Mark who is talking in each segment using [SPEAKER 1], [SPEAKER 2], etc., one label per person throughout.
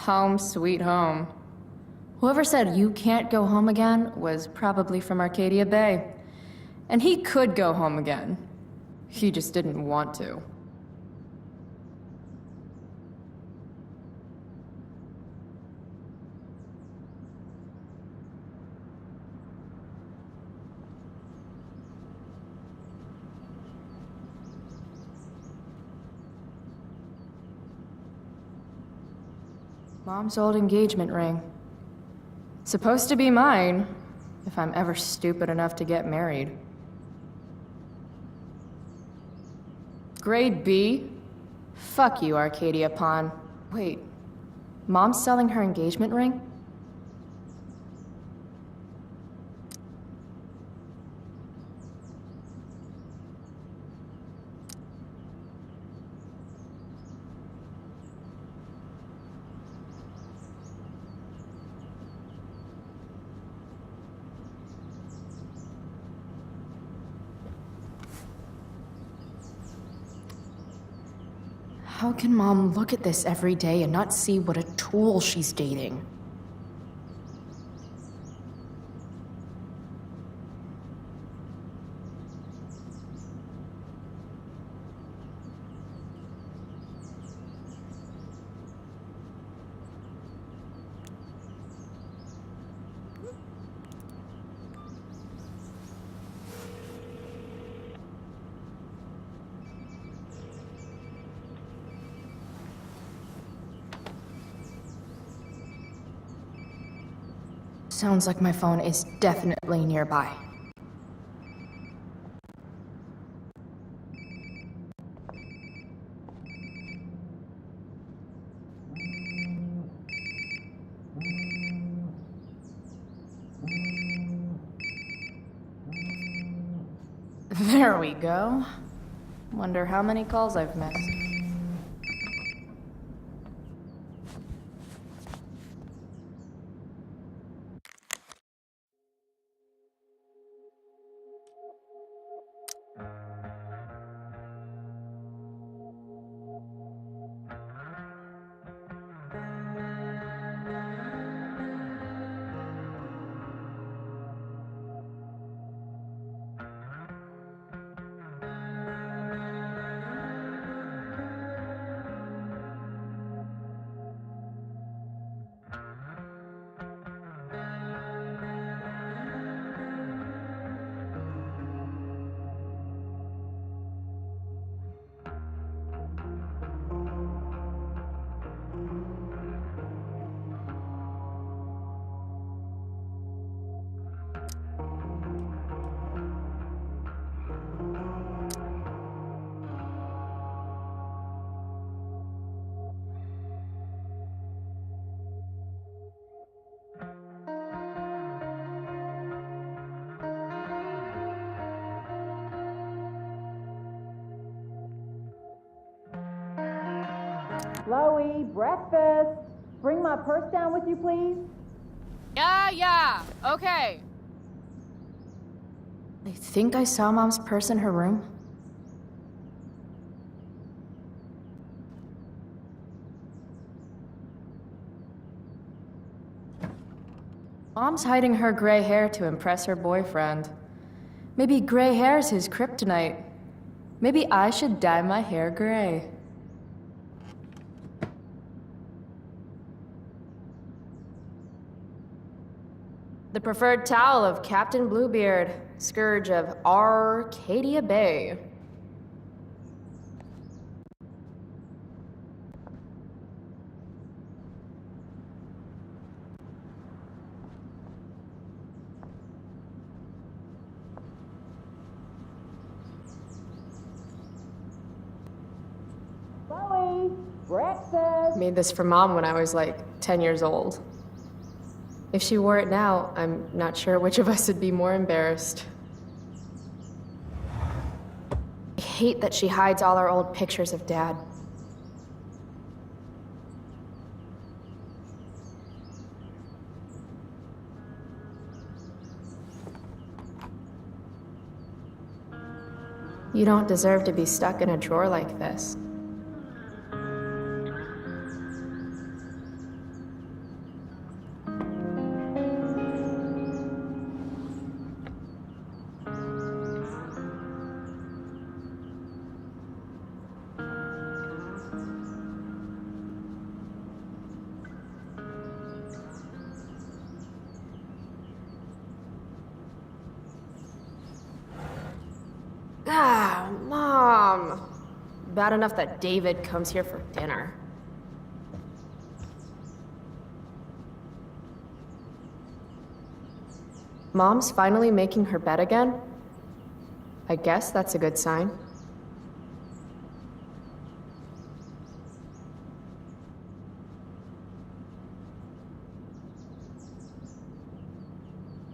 [SPEAKER 1] Home sweet home. Whoever said you can't go home again was probably from Arcadia Bay. And he could go home again. He just didn't want to. Mom's old engagement ring. Supposed to be mine, if I'm ever stupid enough to get married. Grade B? Fuck you, Arcadia Pawn. Wait, Mom's selling her engagement ring? How can Mom look at this every day and not see what a tool she's dating? Sounds like my phone is definitely nearby. There we go. Wonder how many calls I've missed.
[SPEAKER 2] Chloe, breakfast. Bring my purse down with you, please.
[SPEAKER 1] Yeah, okay. I think I saw Mom's purse in her room. Mom's hiding her gray hair to impress her boyfriend. Maybe gray hair's his kryptonite. Maybe I should dye my hair gray. The preferred towel of Captain Bluebeard, scourge of Arcadia Bay.
[SPEAKER 2] Chloe, breakfast.
[SPEAKER 1] Made this for Mom when I was like 10 years old. If she wore it now, I'm not sure which of us would be more embarrassed. I hate that she hides all our old pictures of Dad. You don't deserve to be stuck in a drawer like this. Ah, Mom. Bad enough that David comes here for dinner. Mom's finally making her bed again? I guess that's a good sign.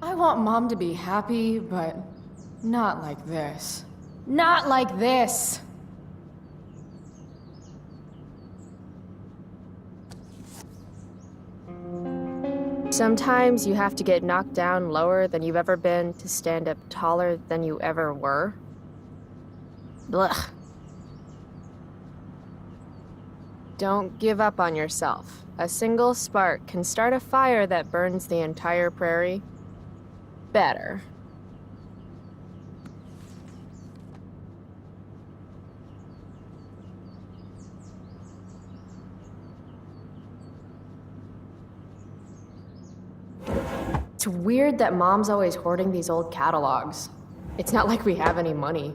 [SPEAKER 1] I want Mom to be happy, but not like this. Not like this! Sometimes you have to get knocked down lower than you've ever been to stand up taller than you ever were. Blech. Don't give up on yourself. A single spark can start a fire that burns the entire prairie. Better. It's weird that Mom's always hoarding these old catalogs. It's not like we have any money.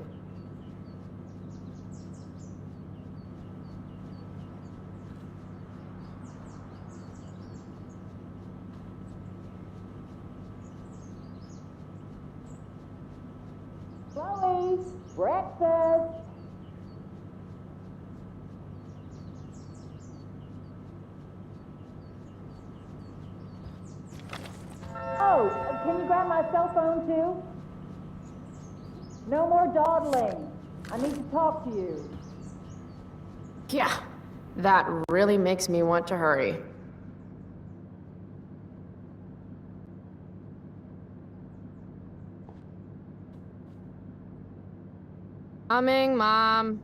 [SPEAKER 2] Chloe, breakfast. Oh, can you grab my cell phone too? No more dawdling. I need to talk to you.
[SPEAKER 1] Yeah, that really makes me want to hurry. Coming, Mom.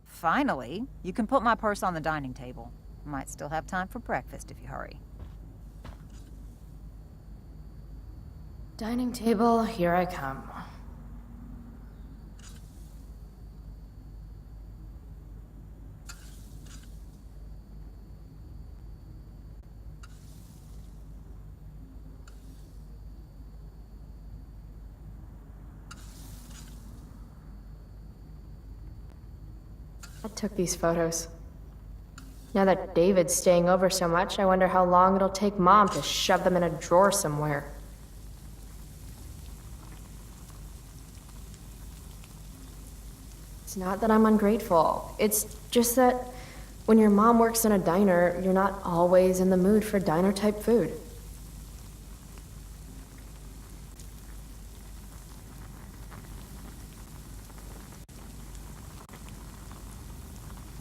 [SPEAKER 3] Finally, you can put my purse on the dining table. Might still have time for breakfast if you hurry.
[SPEAKER 1] Dining table, here I come. I took these photos. Now that David's staying over so much, I wonder how long it'll take Mom to shove them in a drawer somewhere. It's not that I'm ungrateful. It's just that when your mom works in a diner, you're not always in the mood for diner-type food.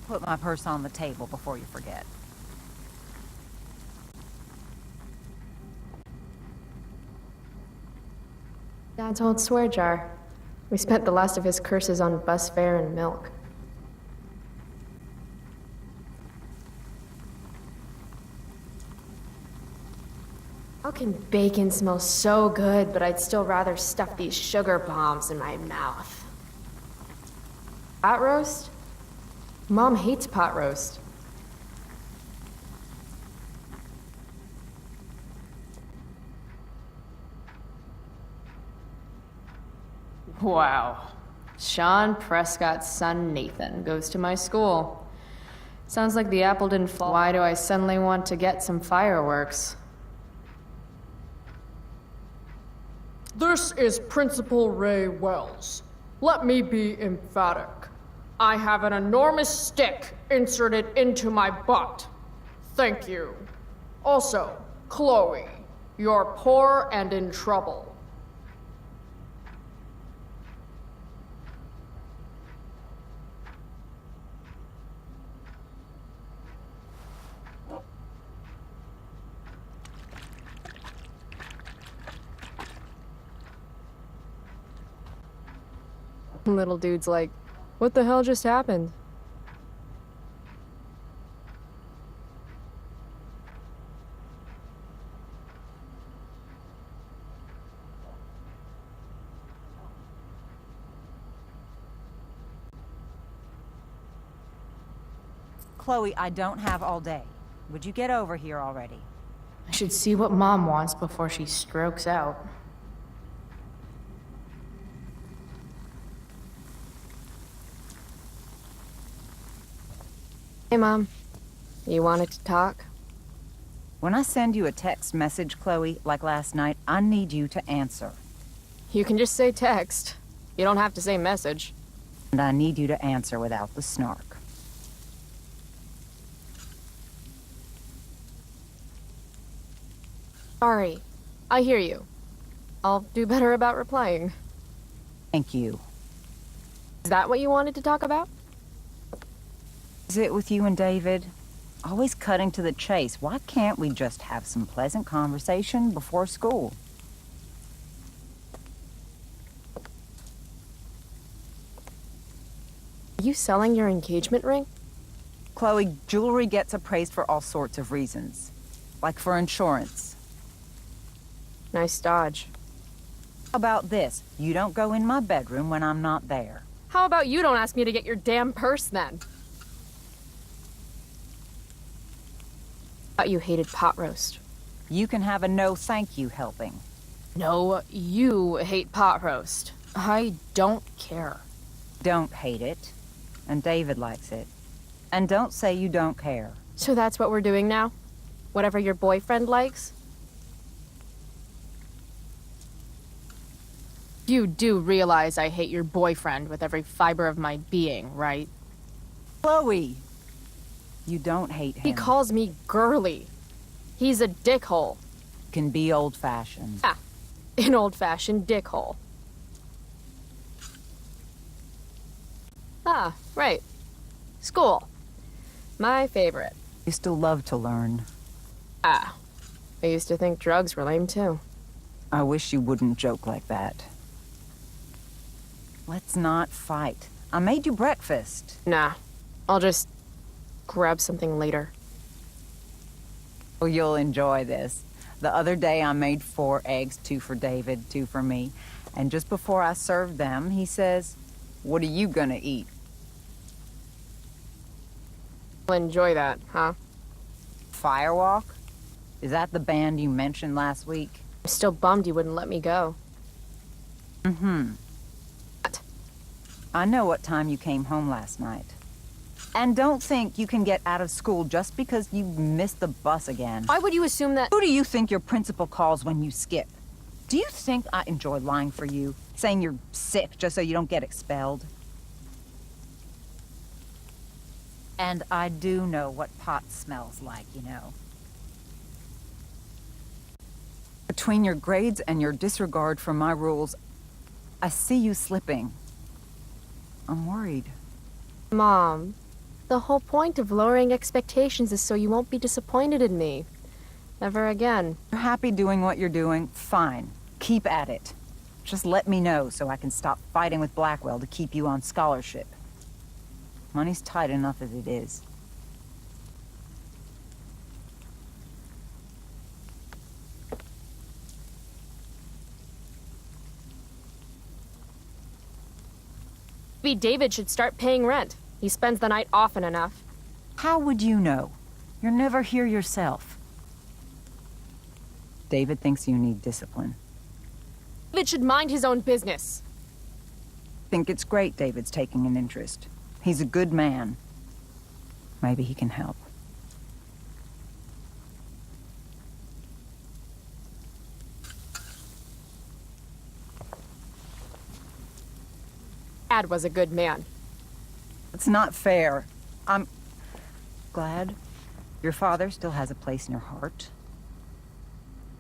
[SPEAKER 3] Put my purse on the table before you forget.
[SPEAKER 1] Dad's old swear jar. We spent the last of his curses on bus fare and milk. How can bacon smell so good, but I'd still rather stuff these sugar bombs in my mouth? Pot roast? Mom hates pot roast. Wow. Sean Prescott's son Nathan goes to my school. Sounds like the apple didn't fall. Why do I suddenly want to get some fireworks?
[SPEAKER 4] This is Principal Ray Wells. Let me be emphatic. I have an enormous stick inserted into my butt. Thank you. Also, Chloe, you're poor and in trouble.
[SPEAKER 1] Little dude's like, what the hell just happened?
[SPEAKER 3] Chloe, I don't have all day. Would you get over here already?
[SPEAKER 1] I should see what Mom wants before she strokes out. Hey, Mom. You wanted to talk?
[SPEAKER 3] When I send you a text message, Chloe, like last night, I need you to answer.
[SPEAKER 1] You can just say text. You don't have to say message.
[SPEAKER 3] And I need you to answer without the snark.
[SPEAKER 1] Sorry. I hear you. I'll do better about replying.
[SPEAKER 3] Thank you.
[SPEAKER 1] Is that what you wanted to talk about?
[SPEAKER 3] Is it with you and David? Always cutting to the chase. Why can't we just have some pleasant conversation before school?
[SPEAKER 1] Are you selling your engagement ring?
[SPEAKER 3] Chloe, jewelry gets appraised for all sorts of reasons. Like for insurance.
[SPEAKER 1] Nice dodge.
[SPEAKER 3] How about this? You don't go in my bedroom when I'm not there.
[SPEAKER 1] How about you don't ask me to get your damn purse then? Thought you hated pot roast.
[SPEAKER 3] You can have a no thank you helping.
[SPEAKER 1] No, you hate pot roast. I don't care.
[SPEAKER 3] Don't hate it. And David likes it. And don't say you don't care.
[SPEAKER 1] So that's what we're doing now? Whatever your boyfriend likes? You do realize I hate your boyfriend with every fiber of my being, right?
[SPEAKER 3] Chloe! You don't hate him.
[SPEAKER 1] He calls me girly. He's a dickhole.
[SPEAKER 3] Can be old-fashioned.
[SPEAKER 1] Ah, an old-fashioned dickhole. Ah, right. School. My favorite.
[SPEAKER 3] You still love to learn.
[SPEAKER 1] Ah, I used to think drugs were lame too.
[SPEAKER 3] I wish you wouldn't joke like that. Let's not fight. I made you breakfast.
[SPEAKER 1] Nah, I'll just grab something later.
[SPEAKER 3] Oh, you'll enjoy this. The other day I made 4 eggs, 2 for David, 2 for me. And just before I served them, he says, "What are you gonna eat?"
[SPEAKER 1] I'll enjoy that, huh?
[SPEAKER 3] Firewalk? Is that the band you mentioned last week?
[SPEAKER 1] I'm still bummed you wouldn't let me go.
[SPEAKER 3] Mm-hmm.
[SPEAKER 1] What?
[SPEAKER 3] I know what time you came home last night. And don't think you can get out of school just because you missed the bus again.
[SPEAKER 1] Why would you assume that?
[SPEAKER 3] Who do you think your principal calls when you skip? Do you think I enjoy lying for you? Saying you're sick just so you don't get expelled? And I do know what pot smells like, you know. Between your grades and your disregard for my rules, I see you slipping. I'm worried.
[SPEAKER 1] Mom, the whole point of lowering expectations is so you won't be disappointed in me. Never again.
[SPEAKER 3] You're happy doing what you're doing? Fine. Keep at it. Just let me know so I can stop fighting with Blackwell to keep you on scholarship. Money's tight enough as it is.
[SPEAKER 1] Maybe David should start paying rent. He spends the night often enough.
[SPEAKER 3] How would you know? You're never here yourself. David thinks you need discipline.
[SPEAKER 1] David should mind his own business.
[SPEAKER 3] Think it's great David's taking an interest. He's a good man. Maybe he can help.
[SPEAKER 1] Dad was a good man.
[SPEAKER 3] It's not fair. I'm glad your father still has a place in your heart.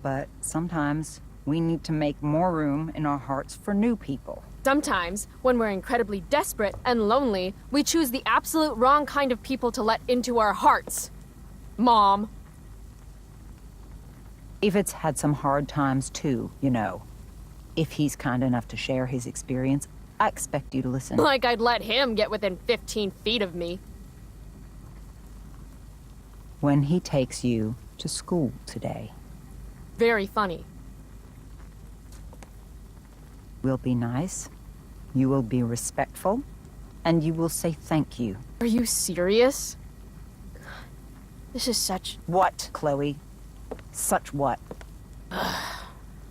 [SPEAKER 3] But sometimes we need to make more room in our hearts for new people.
[SPEAKER 1] Sometimes, when we're incredibly desperate and lonely, we choose the absolute wrong kind of people to let into our hearts. Mom.
[SPEAKER 3] David's had some hard times too, you know. If he's kind enough to share his experience, I expect you to listen.
[SPEAKER 1] Like I'd let him get within 15 feet of me.
[SPEAKER 3] When he takes you to school today,
[SPEAKER 1] Very funny.
[SPEAKER 3] we'll be nice, you will be respectful, and you will say thank you.
[SPEAKER 1] Are you serious? This is such...
[SPEAKER 3] What, Chloe? Such what?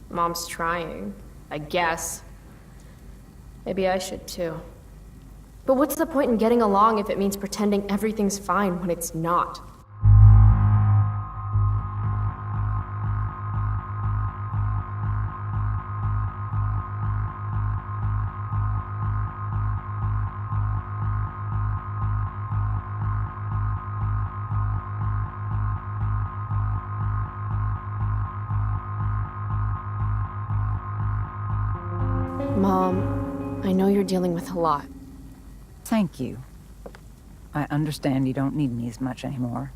[SPEAKER 1] Mom's trying, I guess. Maybe I should too. But what's the point in getting along if it means pretending everything's fine when it's not? Mom, I know you're dealing with a lot.
[SPEAKER 3] Thank you. I understand you don't need me as much anymore.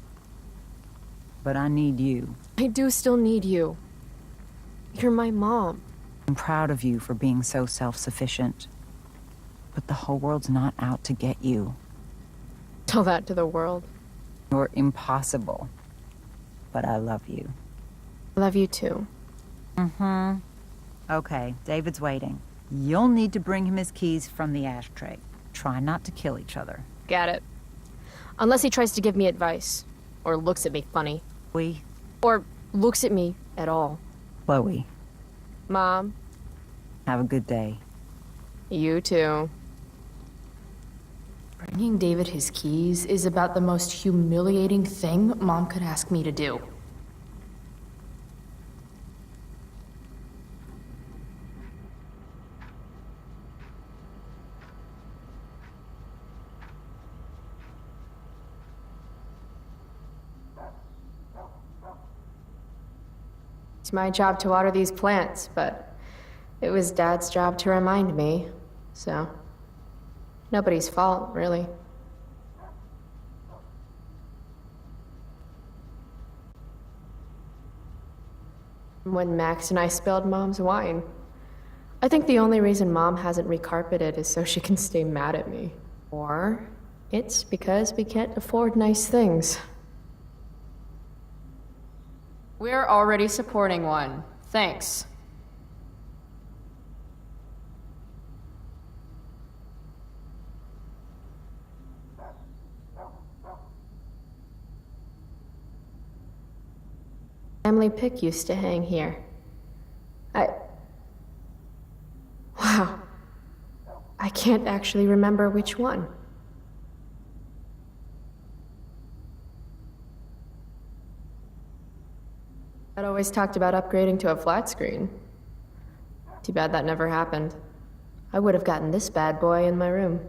[SPEAKER 3] But I need you.
[SPEAKER 1] I do still need you. You're my mom.
[SPEAKER 3] I'm proud of you for being so self-sufficient. But the whole world's not out to get you.
[SPEAKER 1] Tell that to the world.
[SPEAKER 3] You're impossible. But I love you.
[SPEAKER 1] I love you too.
[SPEAKER 3] Mm-hmm. Okay, David's waiting. You'll need to bring him his keys from the ashtray. Try not to kill each other.
[SPEAKER 1] Got it. Unless he tries to give me advice. Or looks at me funny. Or looks at me at all.
[SPEAKER 3] Chloe,
[SPEAKER 1] Mom,
[SPEAKER 3] have a good day.
[SPEAKER 1] you too.
[SPEAKER 2] Bringing David his keys is about the most humiliating thing Mom could ask me to do.
[SPEAKER 1] It's my job to water these plants, but it was Dad's job to remind me, so nobody's fault, really. When Max and I spilled Mom's wine, I think the only reason Mom hasn't recarpeted is so she can stay mad at me. Or it's because we can't afford nice things. We're already supporting one. Thanks. Family pic used to hang here. Wow. I can't actually remember which one. I'd always talked about upgrading to a flat screen. Too bad that never happened. I would have gotten this bad boy in my room.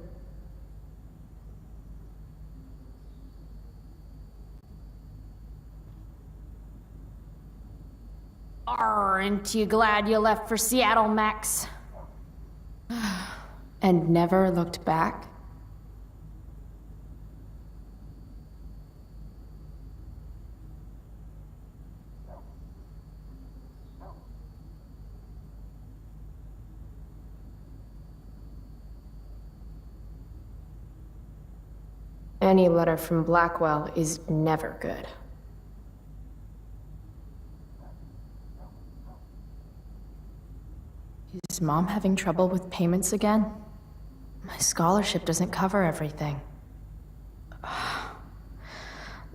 [SPEAKER 2] Aren't you glad you left for Seattle, Max? And never looked back?
[SPEAKER 1] Any letter from Blackwell is never good.
[SPEAKER 2] Is Mom having trouble with payments again? My scholarship doesn't cover everything.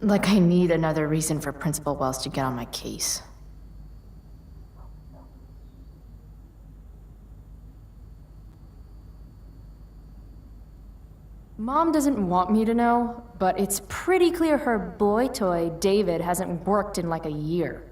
[SPEAKER 2] Like I need another reason for Principal Wells to get on my case. Mom doesn't want me to know, but it's pretty clear her boy toy, David, hasn't worked in like a year.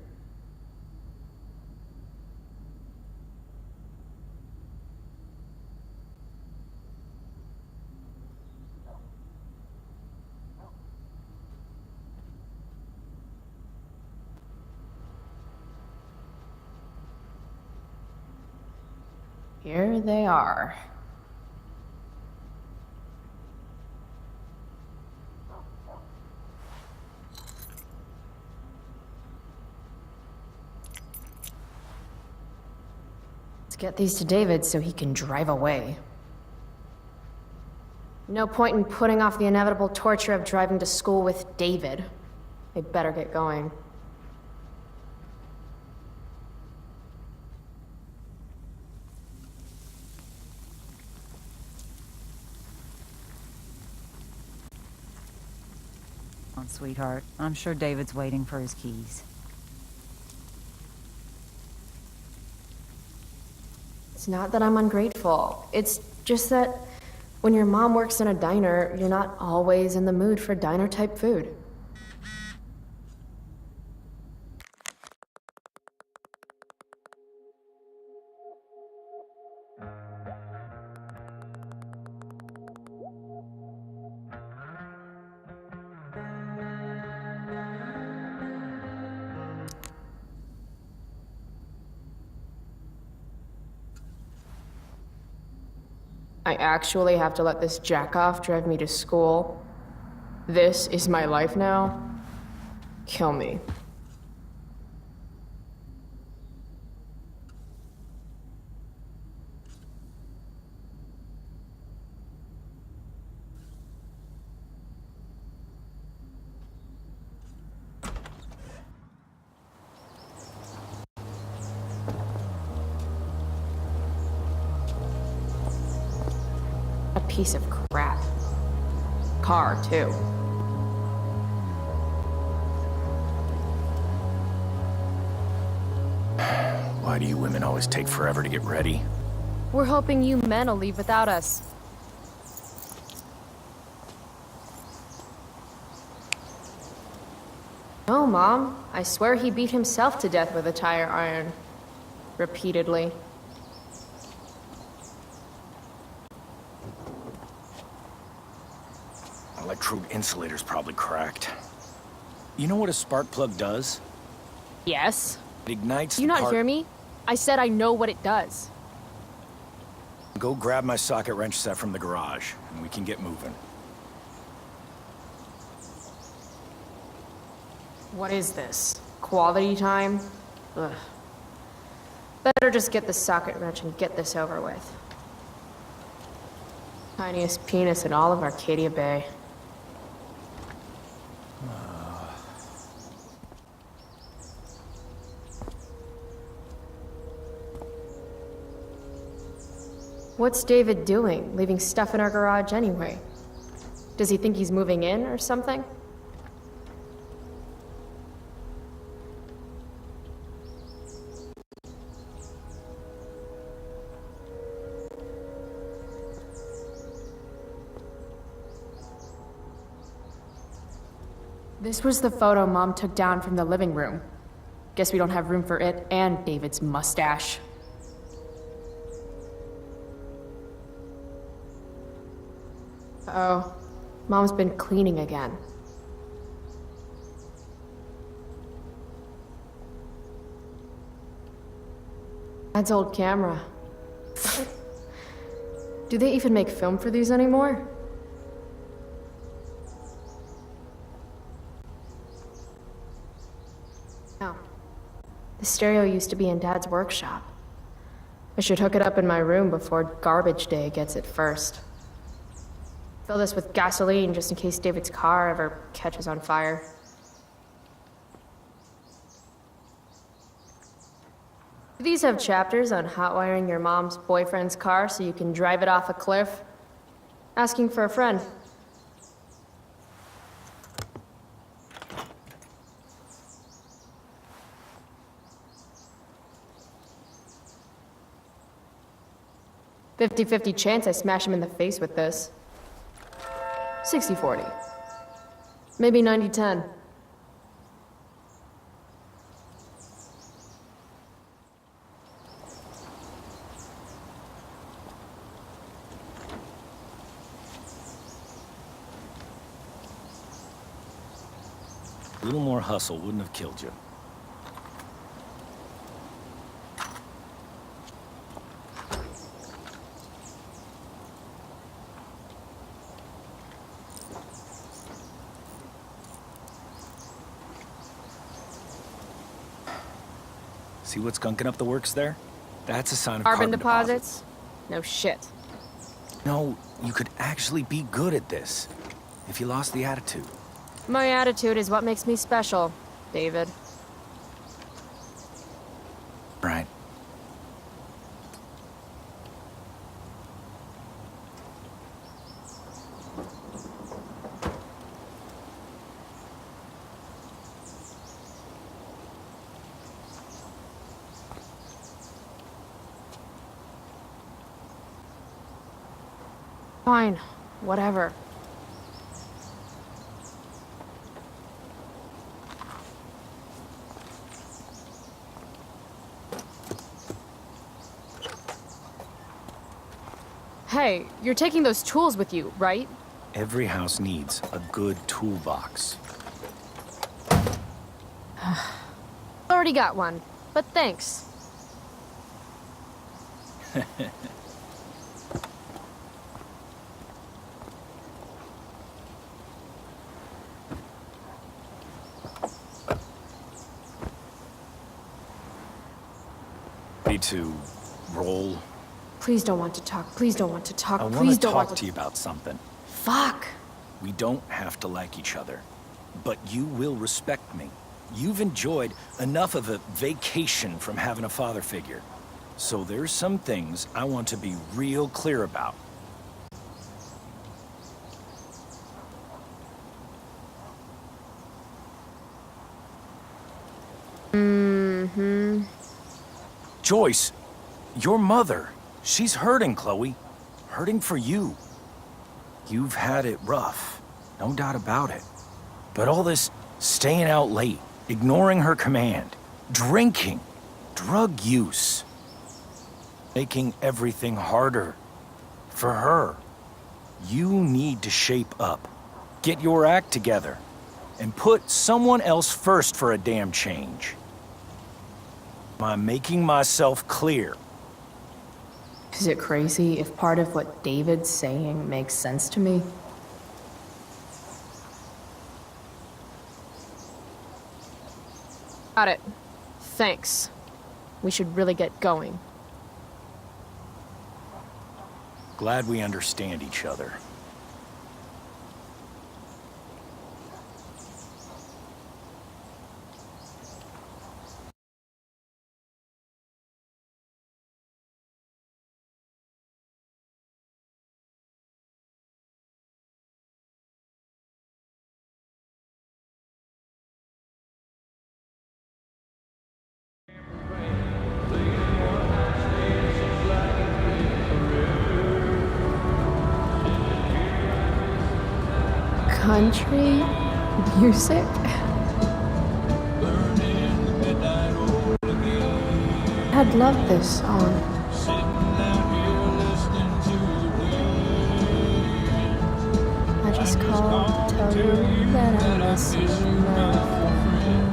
[SPEAKER 2] Here they are.
[SPEAKER 1] Let's get these to David so he can drive away. No point in putting off the inevitable torture of driving to school with David. I better get going.
[SPEAKER 3] on, sweetheart. I'm sure David's waiting for his keys.
[SPEAKER 1] It's not that I'm ungrateful. It's just that when your mom works in a diner, you're not always in the mood for diner-type food. I actually have to let this jackoff drive me to school. This is my life now. Kill me. A piece of crap. Car, too.
[SPEAKER 5] Why do you women always take forever to get ready?
[SPEAKER 2] We're hoping you men will leave without us.
[SPEAKER 1] No, Mom. I swear he beat himself to death with a tire iron. Repeatedly.
[SPEAKER 5] Electrode insulator's probably cracked. You know what a spark plug does?
[SPEAKER 2] Yes?
[SPEAKER 5] It ignites
[SPEAKER 2] Do you
[SPEAKER 5] the
[SPEAKER 2] not
[SPEAKER 5] part-
[SPEAKER 2] hear me? I said I know what it does.
[SPEAKER 5] Go grab my socket wrench set from the garage, and we can get moving.
[SPEAKER 1] What is this? Quality time? Ugh. Better just get the socket wrench and get this over with. Tiniest penis in all of Arcadia Bay. What's David doing, leaving stuff in our garage anyway? Does he think he's moving in or something? This was the photo Mom took down from the living room. Guess we don't have room for it and David's mustache. Uh-oh. Mom's been cleaning again. Dad's old camera. Do they even make film for these anymore? No. The stereo used to be in Dad's workshop. I should hook it up in my room before garbage day gets it first. Fill this with gasoline just in case David's car ever catches on fire. Do these have chapters on hotwiring your mom's boyfriend's car so you can drive it off a cliff? Asking for a friend. "50-50 chance I smash him in the face with this. 60-40. Maybe 90-10.
[SPEAKER 5] A little more hustle wouldn't have killed you. See what's gunking up the works there? That's a sign of
[SPEAKER 1] Carbon
[SPEAKER 5] carbon
[SPEAKER 1] deposits? No shit.
[SPEAKER 5] No, you could actually be good at this if you lost the attitude.
[SPEAKER 1] My attitude is what makes me special, David.
[SPEAKER 5] Right.
[SPEAKER 1] Fine, whatever. Hey, you're taking those tools with you, right?
[SPEAKER 5] Every house needs a good toolbox.
[SPEAKER 1] Already got one, but thanks.
[SPEAKER 5] Ready to roll?
[SPEAKER 1] Please don't want to talk. Please don't want to talk.
[SPEAKER 5] I want
[SPEAKER 1] Please
[SPEAKER 5] to
[SPEAKER 1] don't want
[SPEAKER 5] talk to you about something.
[SPEAKER 1] Fuck.
[SPEAKER 5] We don't have to like each other, but you will respect me. You've enjoyed enough of a vacation from having a father figure. So there's some things I want to be real clear about. Joyce, your mother, she's hurting, Chloe. Hurting for you. You've had it rough, no doubt about it. But all this staying out late, ignoring her command, drinking, drug use, making everything harder for her. You need to shape up, get your act together, and put someone else first for a damn change. Am I making myself clear?
[SPEAKER 2] Is it crazy if part of what David's saying makes sense to me?
[SPEAKER 1] Got it. Thanks. We should really get going.
[SPEAKER 5] Glad we understand each other.
[SPEAKER 1] Country music? I'd love this song. I just called to tell you that I miss you, my friend.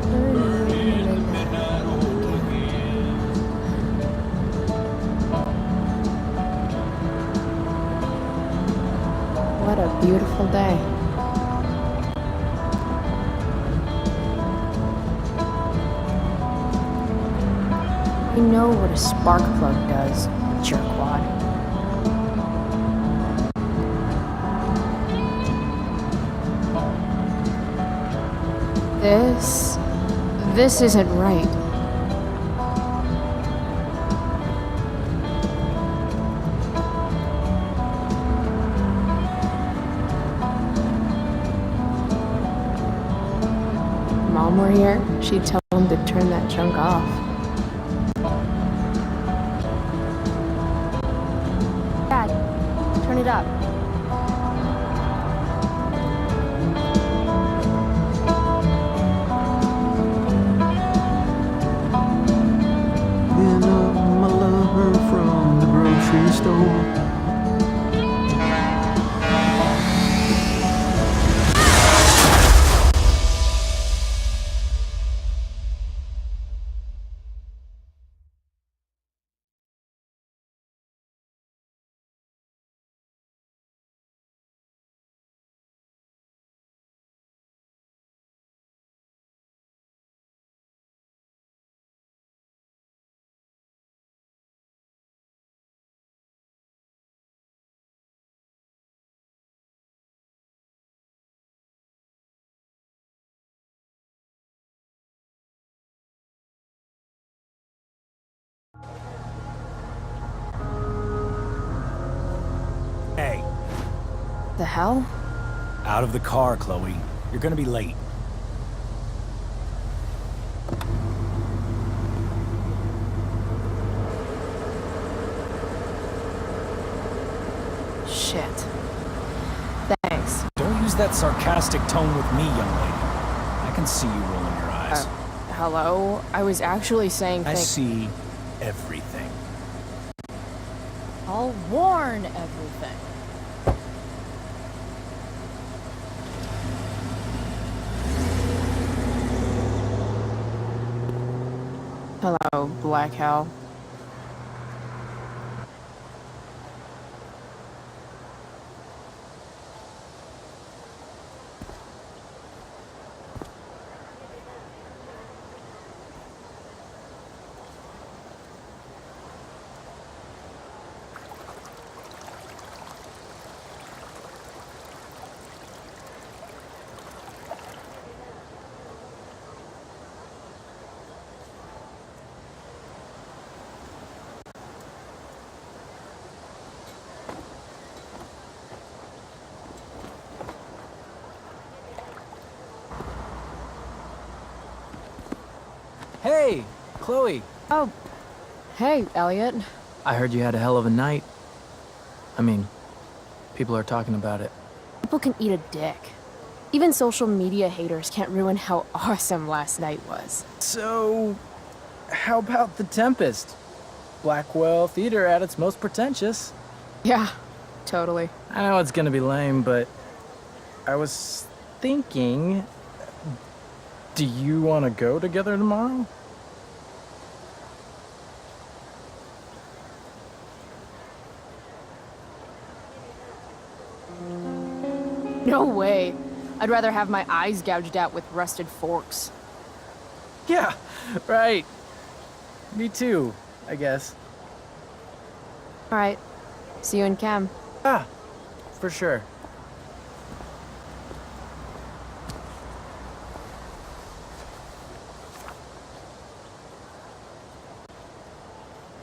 [SPEAKER 1] Burning midnight again. What a beautiful day. You know what a spark plug does, jerkwad. This isn't right. Mom were here, she'd tell him to turn that junk off. Dad, turn it up.
[SPEAKER 6] Then up my lover from the grocery store.
[SPEAKER 5] Hey,
[SPEAKER 2] The hell?
[SPEAKER 5] out of the car, Chloe. You're gonna be late. that sarcastic tone with me, young lady? I can see you rolling your eyes.
[SPEAKER 2] Hello? I was actually saying
[SPEAKER 5] I see everything.
[SPEAKER 2] I'll warn everything. Hello, Black Hell.
[SPEAKER 7] Hey, Chloe.
[SPEAKER 2] Oh, hey, Elliot.
[SPEAKER 7] I heard you had a hell of a night. I mean, people are talking about it.
[SPEAKER 2] People can eat a dick. Even social media haters can't ruin how awesome last night was.
[SPEAKER 7] So, how about The Tempest? Blackwell Theater at its most pretentious.
[SPEAKER 2] Yeah, totally.
[SPEAKER 7] I know it's gonna be lame, but I was thinking, do you want to go together tomorrow?
[SPEAKER 2] No way. I'd rather have my eyes gouged out with rusted forks.
[SPEAKER 7] Yeah, right. Me too, I guess.
[SPEAKER 2] All right. See you in chem.
[SPEAKER 7] Ah, for sure.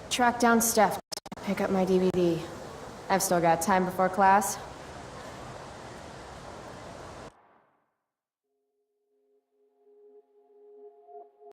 [SPEAKER 1] Track down Steph to pick up my DVD. I've still got time before class.